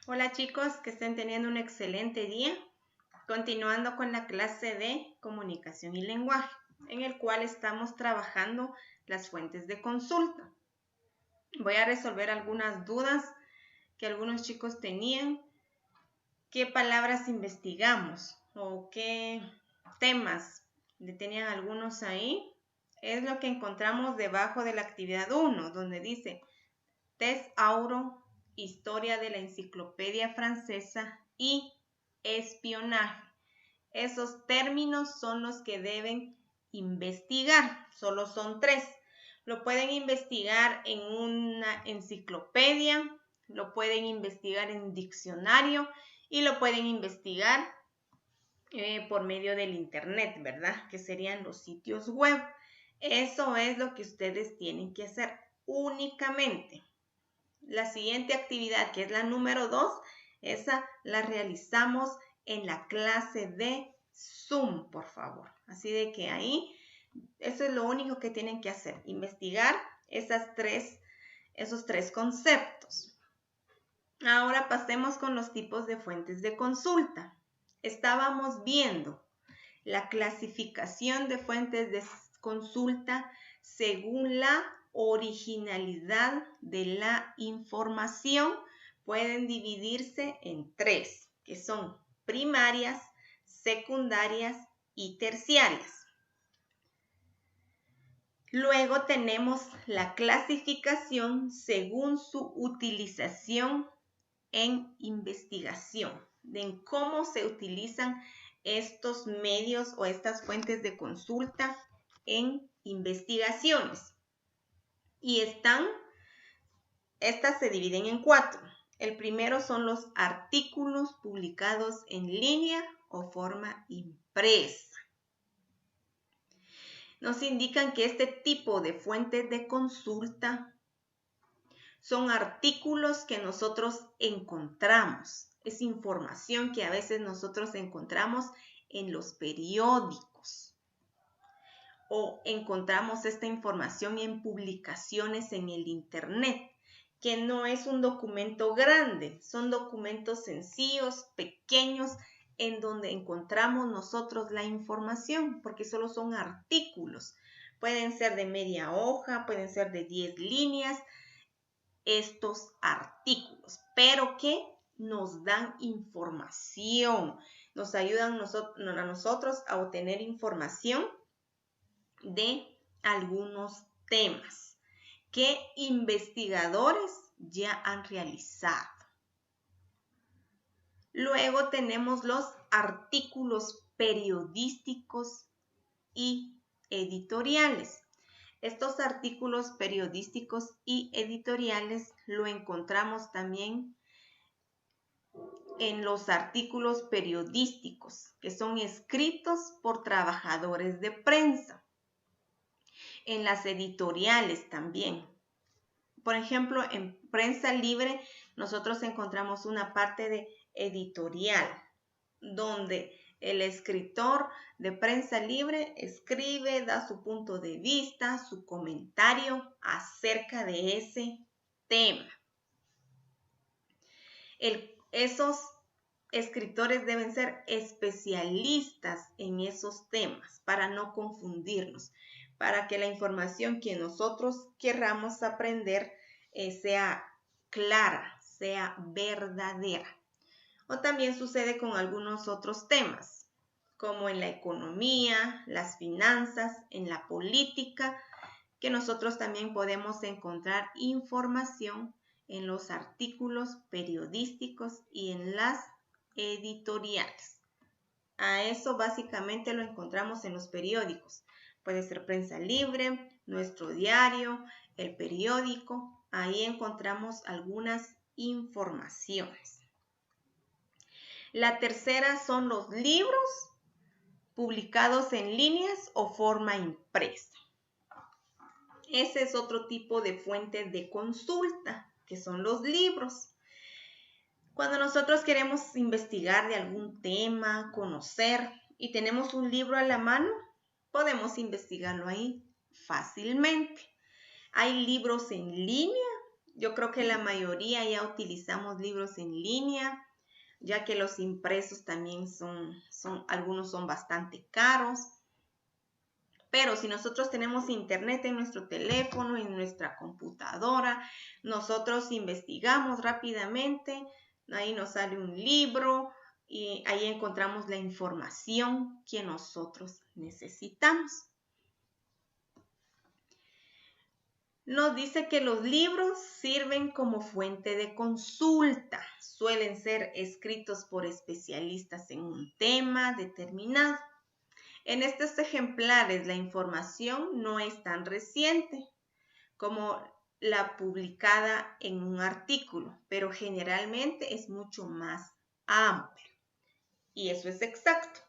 Hola chicos, que estén teniendo un excelente día. Continuando con la clase de comunicación y lenguaje, en el cual estamos trabajando las fuentes de consulta. Voy a resolver algunas dudas que algunos chicos tenían. ¿Qué palabras investigamos? ¿O qué temas tenían algunos ahí? Es lo que encontramos debajo de la actividad 1, donde dice Test Auro, Historia de la Enciclopedia Francesa y Espionaje. Esos términos son los que deben investigar. Solo son 3. Lo pueden investigar en una enciclopedia, lo pueden investigar en un diccionario y lo pueden investigar por medio del internet, ¿verdad? Que serían los sitios web. Eso es lo que ustedes tienen que hacer únicamente. La siguiente actividad, que es la número 2, esa la realizamos en la clase de Zoom, por favor. Así de que ahí, eso es lo único que tienen que hacer, investigar esos tres conceptos. Ahora pasemos con los tipos de fuentes de consulta. Estábamos viendo la clasificación de fuentes de consulta según la originalidad de la información. Pueden dividirse en 3, que son primarias, secundarias y terciarias. Luego tenemos la clasificación según su utilización en investigación, de cómo se utilizan estos medios o estas fuentes de consulta en investigaciones. Y estas se dividen en 4. El primero son los artículos publicados en línea o forma impresa. Nos indican que este tipo de fuentes de consulta son artículos que nosotros encontramos. Es información que a veces nosotros encontramos en los periódicos o encontramos esta información en publicaciones en el internet, que no es un documento grande, son documentos sencillos, pequeños, en donde encontramos nosotros la información, porque solo son artículos. Pueden ser de media hoja, pueden ser de 10 líneas, estos artículos, pero que nos dan información, nos ayudan a nosotros a obtener información de algunos temas que investigadores ya han realizado. Luego tenemos los artículos periodísticos y editoriales. Estos artículos periodísticos y editoriales lo encontramos también en los artículos periodísticos que son escritos por trabajadores de prensa. En las editoriales también. Por ejemplo, en Prensa Libre nosotros encontramos una parte de editorial donde el escritor de Prensa Libre escribe, da su punto de vista, su comentario acerca de ese tema. Esos escritores deben ser especialistas en esos temas para no confundirnos, para que la información que nosotros querramos aprender sea clara, sea verdadera. O también sucede con algunos otros temas, como en la economía, las finanzas, en la política, que nosotros también podemos encontrar información en los artículos periodísticos y en las editoriales. A eso básicamente lo encontramos en los periódicos. Puede ser Prensa Libre, Nuestro Diario, el periódico. Ahí encontramos algunas informaciones. La tercera son los libros publicados en líneas o forma impresa. Ese es otro tipo de fuente de consulta, que son los libros. Cuando nosotros queremos investigar de algún tema, conocer, y tenemos un libro a la mano, podemos investigarlo ahí fácilmente. Hay libros en línea Yo creo que la mayoría ya utilizamos libros en línea, ya que los impresos también algunos son bastante caros. Pero si nosotros tenemos internet en nuestro teléfono, en nuestra computadora, nosotros investigamos rápidamente, ahí nos sale un libro y ahí encontramos la información que nosotros necesitamos. Nos dice que los libros sirven como fuente de consulta. Suelen ser escritos por especialistas en un tema determinado. En estos ejemplares la información no es tan reciente como la publicada en un artículo, pero generalmente es mucho más amplia. Y eso es exacto.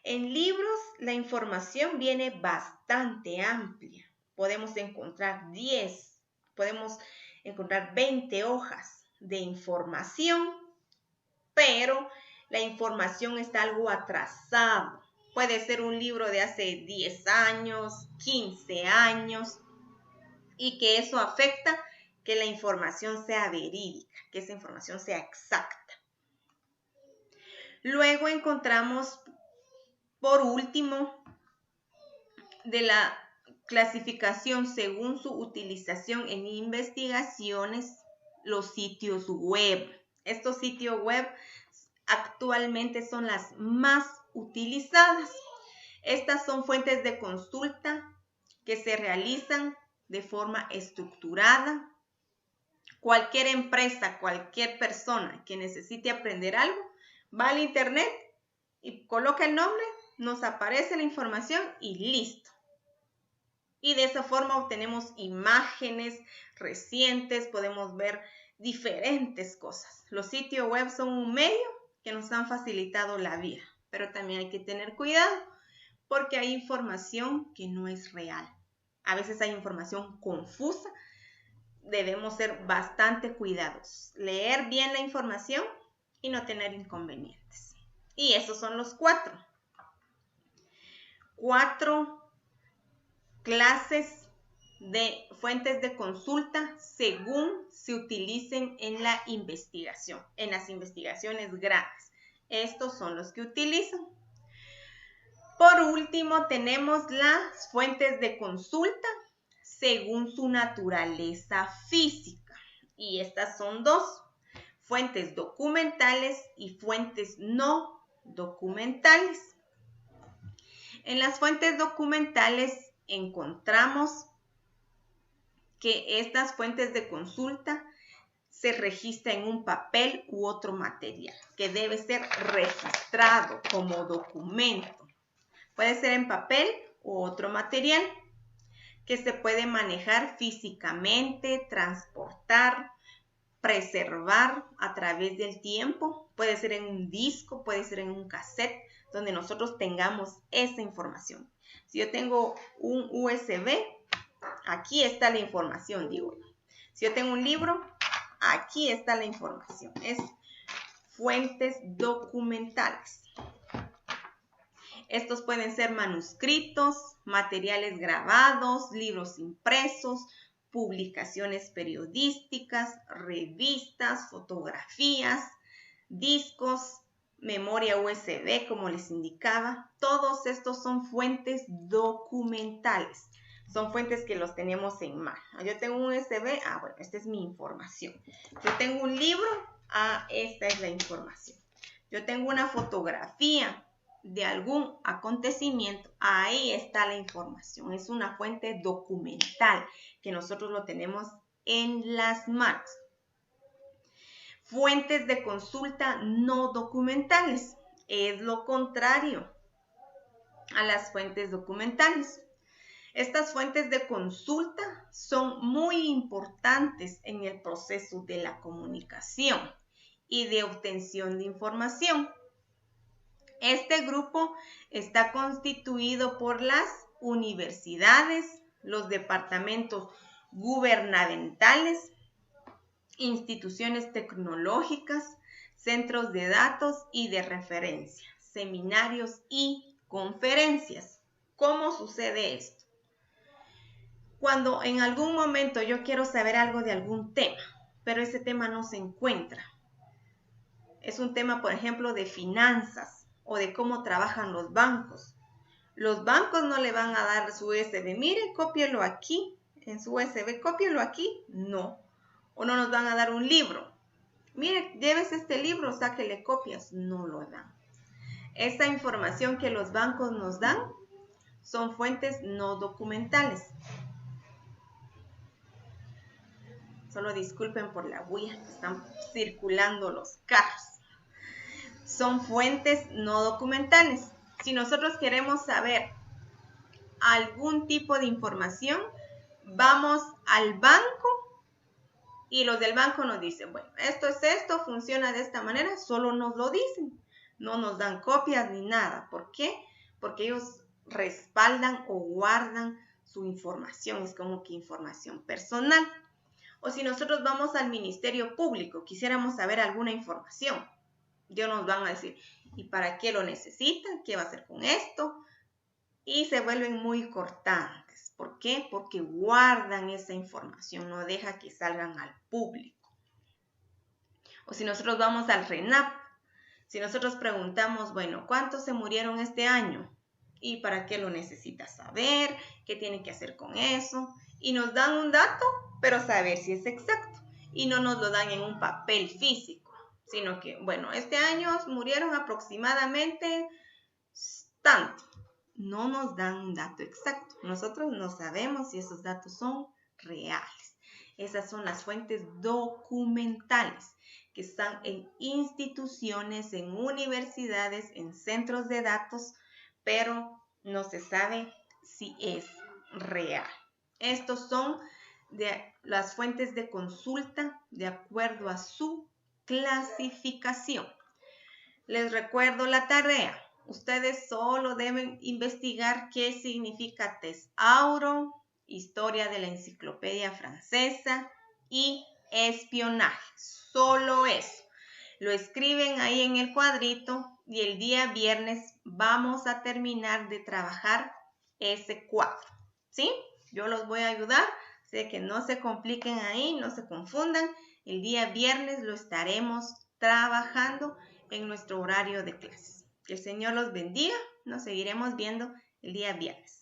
En libros la información viene bastante amplia. Podemos encontrar 10, podemos encontrar 20 hojas de información, pero la información está algo atrasada. Puede ser un libro de hace 10 años, 15 años, y que eso afecta que la información sea verídica, que esa información sea exacta. Luego encontramos, por último, de la clasificación según su utilización en investigaciones, los sitios web. Estos sitios web actualmente son las más utilizadas. Estas son fuentes de consulta que se realizan de forma estructurada. Cualquier empresa, cualquier persona que necesite aprender algo, va al internet y coloca el nombre, nos aparece la información y listo. Y de esa forma obtenemos imágenes recientes, podemos ver diferentes cosas. Los sitios web son un medio que nos han facilitado la vida, pero también hay que tener cuidado porque hay información que no es real. A veces hay información confusa. Debemos ser bastante cuidadosos, leer bien la información y no tener inconvenientes. Y esos son los 4 clases de fuentes de consulta según se utilicen en la investigación, en las investigaciones grandes. Estos son los que utilizan. Por último, tenemos las fuentes de consulta según su naturaleza física. Y estas son 2, fuentes documentales y fuentes no documentales. En las fuentes documentales encontramos que estas fuentes de consulta se registra en un papel u otro material que debe ser registrado como documento. Puede ser en papel u otro material que se puede manejar físicamente, transportar, preservar a través del tiempo. Puede ser en un disco, puede ser en un cassette, donde nosotros tengamos esa información. Si yo tengo un USB, aquí está la información, digo yo. Si yo tengo un libro, aquí está la información. Es fuentes documentales. Estos pueden ser manuscritos, materiales grabados, libros impresos, publicaciones periodísticas, revistas, fotografías, discos, memoria USB, como les indicaba. Todos estos son fuentes documentales. Son fuentes que los tenemos en mano. Yo tengo un USB, bueno, esta es mi información. Yo tengo un libro, esta es la información. Yo tengo una fotografía de algún acontecimiento, ahí está la información. Es una fuente documental que nosotros lo tenemos en las manos. Fuentes de consulta no documentales es lo contrario a las fuentes documentales. Estas fuentes de consulta son muy importantes en el proceso de la comunicación y de obtención de información. Este grupo está constituido por las universidades, los departamentos gubernamentales, instituciones tecnológicas, centros de datos y de referencia, seminarios y conferencias. ¿Cómo sucede esto? Cuando en algún momento yo quiero saber algo de algún tema, pero ese tema no se encuentra. Es un tema, por ejemplo, de finanzas o de cómo trabajan los bancos. Los bancos no le van a dar su USB. Mire, cópielo aquí, en su USB, cópielo aquí. No. O no nos van a dar un libro. Mire, llévese este libro, sáquele copias. No lo dan. Esta información que los bancos nos dan son fuentes no documentales. Solo disculpen por la bulla que están circulando los carros. Son fuentes no documentales. Si nosotros queremos saber algún tipo de información, vamos al banco y los del banco nos dicen, bueno, esto es esto, funciona de esta manera, solo nos lo dicen. No nos dan copias ni nada. ¿Por qué? Porque ellos respaldan o guardan su información. Es como que información personal. O si nosotros vamos al Ministerio Público, quisiéramos saber alguna información, ellos nos van a decir, ¿y para qué lo necesitan? ¿Qué va a hacer con esto? Y se vuelven muy cortantes. ¿Por qué? Porque guardan esa información, no deja que salgan al público. O si nosotros vamos al RENAP, si nosotros preguntamos, bueno, ¿cuántos se murieron este año? ¿Y para qué lo necesitas saber? ¿Qué tiene que hacer con eso? Y nos dan un dato, pero saber si es exacto. Y no nos lo dan en un papel físico, sino que, bueno, este año murieron aproximadamente tanto. No nos dan un dato exacto. Nosotros no sabemos si esos datos son reales. Esas son las fuentes documentales que están en instituciones, en universidades, en centros de datos, pero no se sabe si es real. Estos son las fuentes de consulta de acuerdo a su clasificación. Les recuerdo la tarea. Ustedes solo deben investigar qué significa tesauro, historia de la enciclopedia francesa y espionaje. Solo eso. Lo escriben ahí en el cuadrito y el día viernes vamos a terminar de trabajar ese cuadro. ¿Sí? Yo los voy a ayudar. Sé que no se compliquen ahí, no se confundan. El día viernes lo estaremos trabajando en nuestro horario de clases. Que el Señor los bendiga. Nos seguiremos viendo el día viernes.